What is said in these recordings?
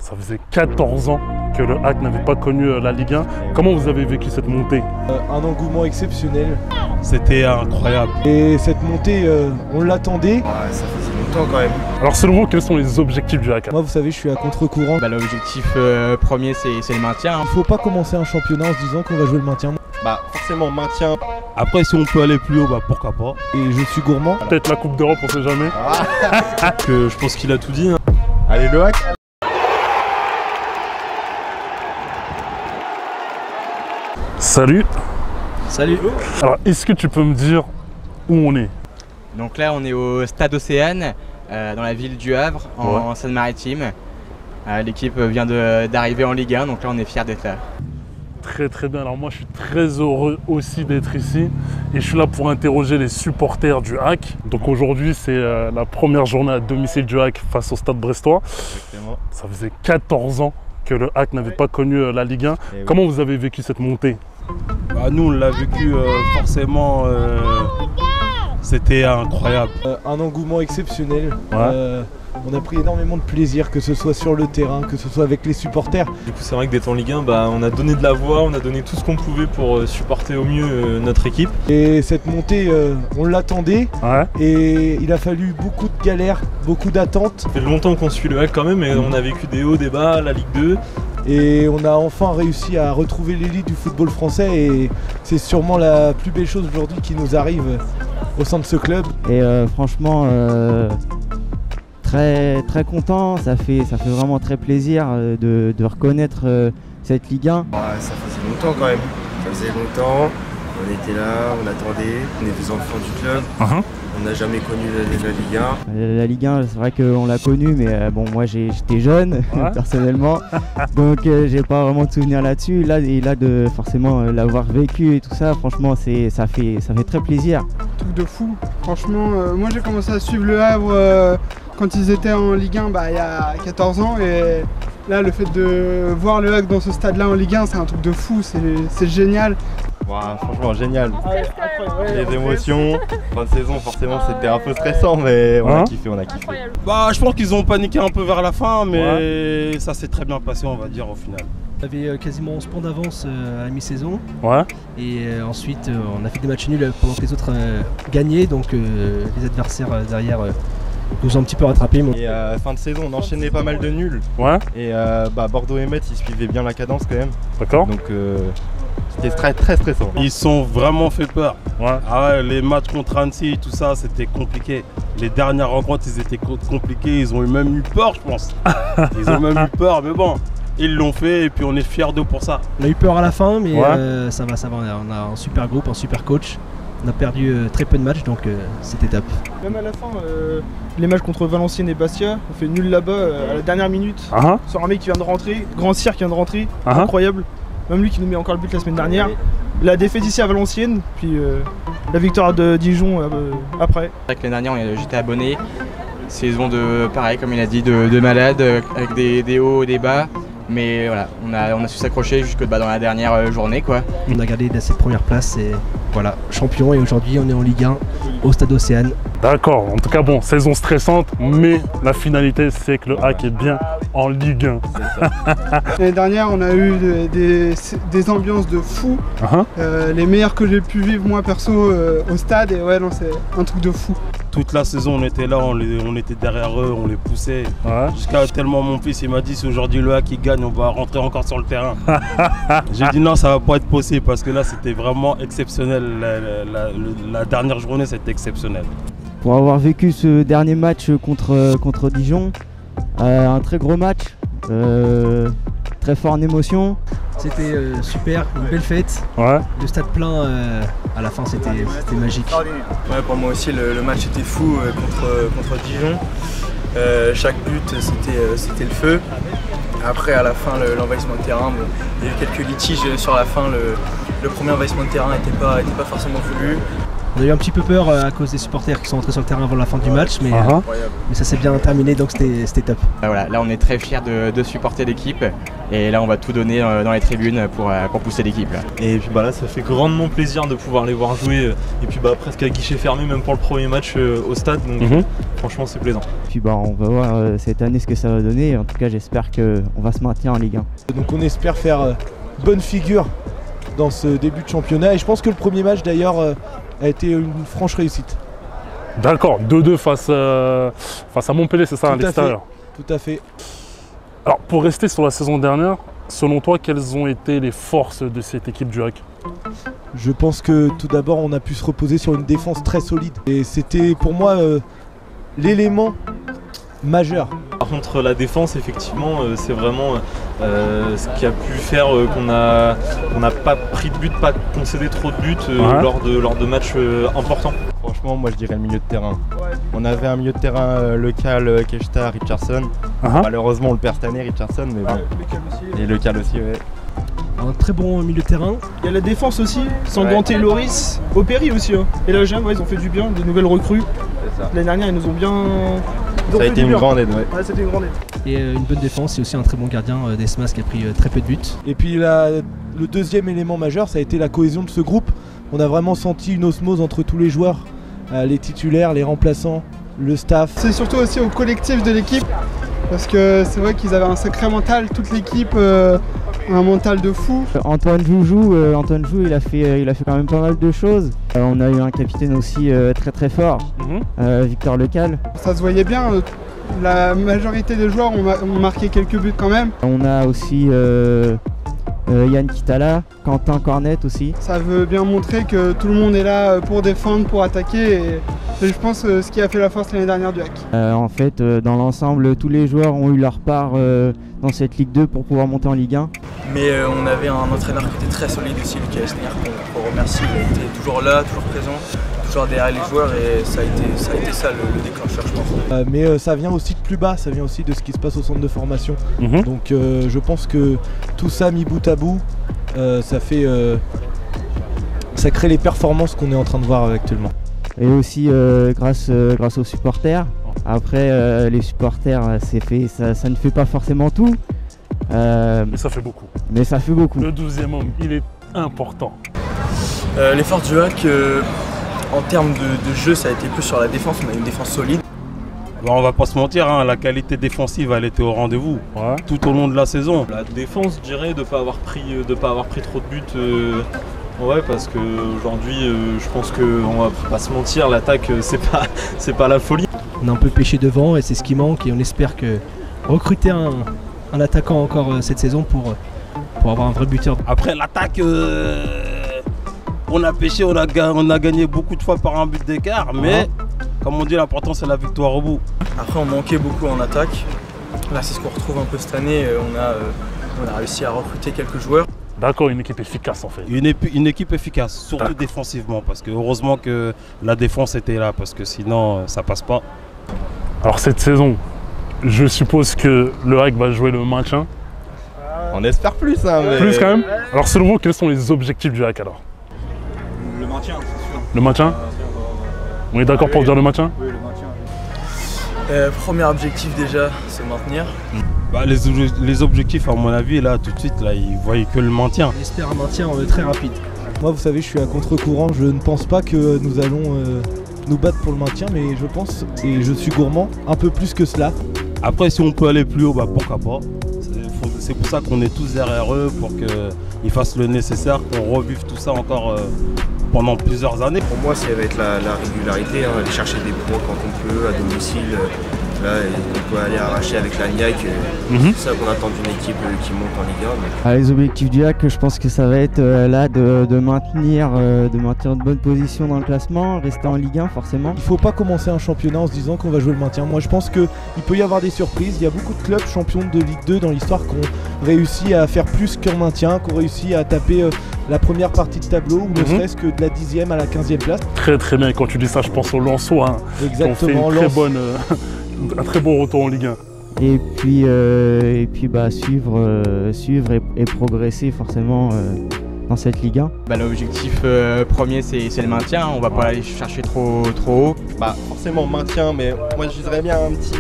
Ça faisait 14 ans que le HAC n'avait pas connu la Ligue 1. Comment vous avez vécu cette montée? Un engouement exceptionnel. C'était incroyable. Et cette montée, on l'attendait. Ouais, ça faisait longtemps quand même. Alors selon vous, quels sont les objectifs du HAC? Moi, vous savez, je suis à contre-courant. L'objectif premier, c'est le maintien. Il faut pas commencer un championnat en se disant qu'on va jouer le maintien. Forcément maintien. Après, si on peut aller plus haut, pourquoi pas. Et je suis gourmand. Peut-être la Coupe d'Europe, on sait jamais. Je pense qu'il a tout dit. Allez le HAC. Salut. Salut. Alors est-ce que tu peux me dire où on est? Donc là, on est au Stade Océane, dans la ville du Havre, en Seine-Maritime. L'équipe vient d'arriver en Ligue 1, donc là on est fiers d'être là. Très très bien, alors moi je suis très heureux aussi d'être ici et je suis là pour interroger les supporters du HAC. Donc aujourd'hui c'est la première journée à domicile du HAC face au Stade Brestois. Exactement. Ça faisait 14 ans que le HAC n'avait pas connu la Ligue 1. Comment vous avez vécu cette montée? Nous on l'a vécu forcément, c'était incroyable. Un engouement exceptionnel. Ouais. On a pris énormément de plaisir, que ce soit sur le terrain, que ce soit avec les supporters. Du coup c'est vrai que d'être en Ligue 1, on a donné de la voix, on a donné tout ce qu'on pouvait pour supporter au mieux notre équipe. Et cette montée, on l'attendait. Ouais. Et il a fallu beaucoup de galères, beaucoup d'attentes. Ça fait longtemps qu'on suit le HAC quand même, et on a vécu des hauts, des bas, la Ligue 2. Et on a enfin réussi à retrouver l'élite du football français. Et c'est sûrement la plus belle chose aujourd'hui qui nous arrive au sein de ce club. Et franchement, très content, ça fait vraiment très plaisir de reconnaître cette Ligue 1. Ouais, ça faisait longtemps quand même. Ça faisait longtemps. On était là, on attendait. On est des enfants du club. On n'a jamais connu la Ligue 1. La Ligue 1, c'est vrai qu'on l'a connue, mais bon, moi j'étais jeune personnellement, donc j'ai pas vraiment de souvenirs là-dessus. Là, de forcément l'avoir vécu et tout ça, franchement, ça fait très plaisir. Truc de fou. Franchement, moi j'ai commencé à suivre le Havre quand ils étaient en Ligue 1 il y a 14 ans, et là le fait de voir le HAC dans ce stade-là en Ligue 1, c'est un truc de fou, c'est génial. Franchement génial. Les émotions. Fin de saison forcément c'était un peu stressant, mais on a kiffé, Je pense qu'ils ont paniqué un peu vers la fin, mais ça s'est très bien passé, on va dire, au final. On avait quasiment 11 points d'avance à la mi-saison. Ouais. Et ensuite on a fait des matchs nuls pendant que les autres gagnaient, donc les adversaires derrière nous ont un petit peu rattrapés. Et fin de saison on enchaînait pas mal de nuls. Ouais. Et Bordeaux et Metz ils suivaient bien la cadence quand même. D'accord. Donc c'était très stressant. Ils sont vraiment fait peur. Ouais. Les matchs contre Annecy, tout ça, c'était compliqué. Les dernières rencontres, ils étaient compliqués. Ils ont même eu peur, je pense. Ils ont même eu peur, mais bon, ils l'ont fait et puis on est fiers d'eux pour ça. On a eu peur à la fin, mais ça va. On a un super groupe, un super coach. On a perdu très peu de matchs, donc c'était top. Même à la fin, les matchs contre Valenciennes et Bastia, on fait nul là-bas à la dernière minute. Sur un mec qui vient de rentrer, Grand Cyr qui vient de rentrer, incroyable. Même lui qui nous met encore le but la semaine dernière. La défaite ici à Valenciennes, puis la victoire de Dijon après. C'est vrai que l'année dernière, j'étais abonné. Saison pareil, comme il a dit, de malade, avec des hauts et des bas. Mais voilà, on a su s'accrocher jusque dans la dernière journée, quoi. On a gardé cette première place et voilà, champion, et aujourd'hui on est en Ligue 1 au Stade Océane. D'accord, en tout cas bon, saison stressante, mais la finalité c'est que le HAC est bien en Ligue 1. L'année dernière on a eu des ambiances de fou, les meilleures que j'ai pu vivre moi perso au stade, et ouais non c'est un truc de fou. Toute la saison on était là, on était derrière eux, on les poussait. Jusqu'à tellement mon fils il m'a dit si aujourd'hui le HAC il gagne, on va rentrer encore sur le terrain. J'ai dit non, ça va pas être possible parce que là c'était vraiment exceptionnel. La dernière journée c'était exceptionnel. Pour avoir vécu ce dernier match contre Dijon, un très gros match, très fort en émotion. C'était super, une belle fête. Le stade plein à la fin, c'était magique. Ouais, pour moi aussi le match était fou contre Dijon. Chaque but c'était le feu. Après à la fin l'envahissement de terrain, il y a eu quelques litiges sur la fin. Le premier envahissement de terrain n'était pas forcément voulu. On a eu un petit peu peur à cause des supporters qui sont entrés sur le terrain avant la fin du match, mais ça s'est bien terminé, donc c'était top. Voilà, là on est très fiers de supporter l'équipe et là on va tout donner dans les tribunes pour pousser l'équipe. Et puis là ça fait grandement plaisir de pouvoir les voir jouer et puis presque à guichet fermé même pour le premier match au stade, donc franchement c'est plaisant. Puis on va voir cette année ce que ça va donner, en tout cas j'espère qu'on va se maintenir en Ligue 1. Donc on espère faire bonne figure dans ce début de championnat et je pense que le premier match d'ailleurs a été une franche réussite. D'accord, 2-2 face à Montpellier, c'est ça, à l'extérieur. Tout à fait. Alors pour rester sur la saison dernière, selon toi, quelles ont été les forces de cette équipe du HAC? Je pense que tout d'abord on a pu se reposer sur une défense très solide et c'était pour moi l'élément majeur. Par contre la défense effectivement c'est vraiment ce qui a pu faire qu'on n'a pas pris de but, pas concédé trop de buts lors de matchs importants. Franchement moi je dirais le milieu de terrain. On avait un milieu de terrain local, Keshta, Richardson. Malheureusement on le perd cette année Richardson, mais bon. Et local aussi ouais. Un très bon milieu de terrain. Il y a la défense aussi, Sanganté, Loris, Opéry aussi. Et la GM, ils ont fait du bien, des nouvelles recrues. L'année dernière ils nous ont bien... Ça a été une grande aide, ouais. C'était une grande aide. Et une bonne défense et aussi un très bon gardien, Desmas, qui a pris très peu de buts. Et puis le deuxième élément majeur, ça a été la cohésion de ce groupe. On a vraiment senti une osmose entre tous les joueurs, les titulaires, les remplaçants, le staff. C'est surtout aussi au collectif de l'équipe, parce que c'est vrai qu'ils avaient un sacré mental, toute l'équipe, un mental de fou. Antoine Joujou, il a fait quand même pas mal de choses. On a eu un capitaine aussi très fort, Victor Lecal. Ça se voyait bien, la majorité des joueurs ont marqué quelques buts quand même. On a aussi Yann Kitala, Quentin Cornette aussi. Ça veut bien montrer que tout le monde est là pour défendre, pour attaquer et je pense ce qui a fait la force l'année dernière du HAC. En fait, dans l'ensemble, tous les joueurs ont eu leur part dans cette Ligue 2 pour pouvoir monter en Ligue 1. Mais on avait un entraîneur qui était très solide aussi, Lucas Esner, qu'on remercie. Il a été toujours là, toujours présent, toujours derrière les joueurs et ça a été ça le déclencheur, je pense. Mais ça vient aussi de plus bas, ça vient aussi de ce qui se passe au centre de formation. Donc je pense que tout ça mis bout à bout, ça crée les performances qu'on est en train de voir actuellement. Et aussi grâce aux supporters. Après les supporters, ça ne fait pas forcément tout. Mais ça fait beaucoup. Mais ça fait beaucoup. Le 12e homme, il est important. Les forces du HAC, en termes de jeu, ça a été plus sur la défense. On a une défense solide. On va pas se mentir, la qualité défensive elle était au rendez-vous tout au long de la saison. La défense, je dirais, de ne pas avoir pris trop de buts. Ouais, parce qu'aujourd'hui, je pense qu'on va pas se mentir, l'attaque, c'est pas la folie. On a un peu pêché devant et c'est ce qui manque et on espère que recruter un attaquant encore cette saison pour avoir un vrai buteur. Après l'attaque, on a pêché, on a gagné beaucoup de fois par un but d'écart, mais comme on dit, l'important c'est la victoire au bout. Après on manquait beaucoup en attaque. Là c'est ce qu'on retrouve un peu cette année, on a réussi à recruter quelques joueurs. D'accord, une équipe efficace en fait. Une équipe efficace, surtout défensivement, parce que heureusement que la défense était là, parce que sinon ça passe pas. Alors cette saison, je suppose que le HAC va jouer le maintien. On espère plus, hein, mais... Plus quand même. Alors selon vous, quels sont les objectifs du HAC alors? Le maintien, c'est sûr. Le maintien? On est d'accord pour dire le maintien? Oui, le maintien. Premier objectif déjà, c'est maintenir. Les objectifs, à mon avis, là, tout de suite, là, ils voient que le maintien. On espère un maintien très rapide. Moi, vous savez, je suis à contre-courant. Je ne pense pas que nous allons nous battre pour le maintien, mais je pense, et je suis gourmand, un peu plus que cela. Après, si on peut aller plus haut, pourquoi pas. C'est pour ça qu'on est tous derrière eux, pour qu'ils fassent le nécessaire, qu'on revive tout ça encore pendant plusieurs années. Pour moi, ça va être la régularité, aller chercher des points quand on peut, à domicile. Là, on peut aller arracher avec l'Agnac. C'est ça qu'on attend d'une équipe qui monte en Ligue 1. Les objectifs du HAC, je pense que ça va être là de maintenir une bonne position dans le classement, rester en Ligue 1 forcément. Il ne faut pas commencer un championnat en se disant qu'on va jouer le maintien. Moi je pense qu'il peut y avoir des surprises. Il y a beaucoup de clubs champions de Ligue 2 dans l'histoire qui ont réussi à faire plus qu'un maintien, qui ont réussi à taper la première partie de tableau, ou ne serait-ce que de la 10e à la 15e place. Très très bien, quand tu dis ça, je pense aux Lensois. Exactement, qui ont fait un très bon retour en Ligue 1. Et puis suivre et progresser forcément cette Ligue 1. L'objectif premier c'est le maintien, on va pas aller chercher trop haut. Forcément maintien, mais moi je dirais bien un petit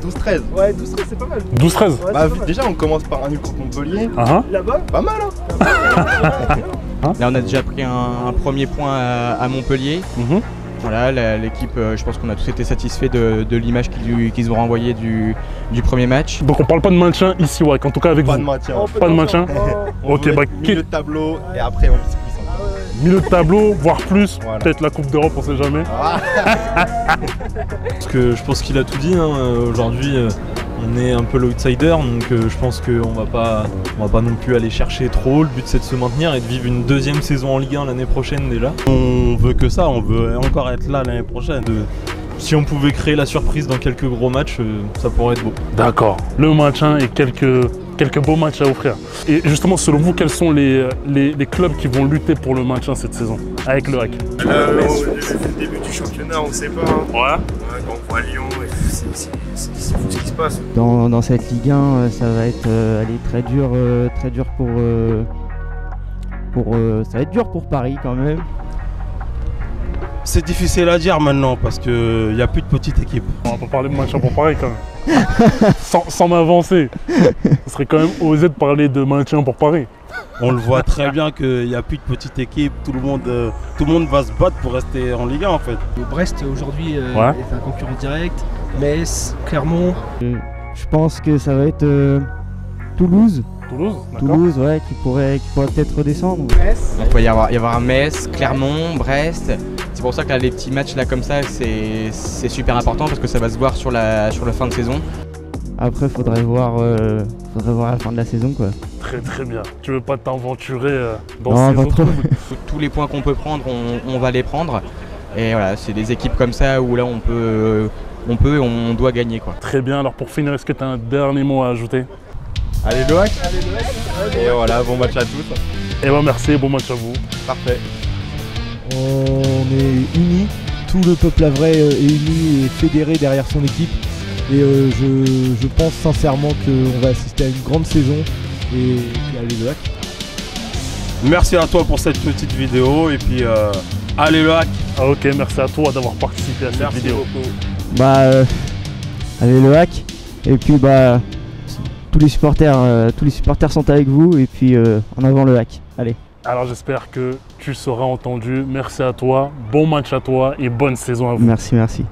12-13. Ouais, 12-13 c'est pas mal. 12-13 déjà on commence par un nul contre Montpellier. Là-bas Pas mal Là on a déjà pris un premier point à Montpellier. Voilà, l'équipe, je pense qu'on a tous été satisfaits de l'image qu'ils ont renvoyée du premier match. Donc on parle pas de maintien ici, ouais, en tout cas avec vous. Pas de maintien. Pas de maintien. Ok, milieu de tableau et après on vise plus. Milieu de tableau, voire plus, peut-être la Coupe d'Europe, on sait jamais. Parce que je pense qu'il a tout dit, aujourd'hui on est un peu l'outsider, donc je pense qu'on va pas non plus aller chercher trop haut. Le but c'est de se maintenir et de vivre une deuxième saison en Ligue 1 l'année prochaine déjà. On veut que ça, on veut encore être là l'année prochaine. Si on pouvait créer la surprise dans quelques gros matchs, ça pourrait être beau. D'accord, le maintien et quelques beaux matchs à offrir. Et justement, selon vous, quels sont les clubs qui vont lutter pour le maintien cette saison avec le HAC? Depuis le début du championnat, on ne sait pas. Ouais. Quand on voit Lyon, c'est fou ce qui se passe. Dans cette Ligue 1, ça va être très dur ça va être dur pour Paris quand même. C'est difficile à dire maintenant parce qu'il n'y a plus de petite équipe. On va pas parler de maintien pour Paris quand même. sans m'avancer. Ce serait quand même osé de parler de maintien pour Paris. On le voit très bien qu'il n'y a plus de petite équipe, tout le monde va se battre pour rester en Ligue 1 en fait. Brest aujourd'hui est un concurrent direct, Metz, Clermont. Je pense que ça va être Toulouse. Toulouse, ouais, qui pourrait peut-être redescendre. Il peut y avoir Metz, Clermont, Brest. C'est pour ça que là, les petits matchs là comme ça, c'est super important parce que ça va se voir sur la fin de saison. Après, faudrait voir la fin de la saison, quoi. Très bien. Tu veux pas t'aventurer dans non, ces autres clubs? Tous les points qu'on peut prendre, on va les prendre. Et voilà, c'est des équipes comme ça où là on doit gagner, quoi. Très bien. Alors pour finir, est-ce que tu as un dernier mot à ajouter? Allez le HAC. Et voilà, bon match à tous. Et ben merci, bon match à vous. Parfait. On est unis, tout le peuple havrais est uni et fédéré derrière son équipe. Et je pense sincèrement qu'on va assister à une grande saison et allez le HAC. Merci à toi pour cette petite vidéo et puis allez le HAC. Ah ok, merci à toi d'avoir participé à cette vidéo. Beaucoup. Allez le HAC. Et puis tous les supporters sont avec vous et puis en avant le HAC. Allez. Alors j'espère que tu seras entendu. Merci à toi, bon match à toi et bonne saison à vous. Merci.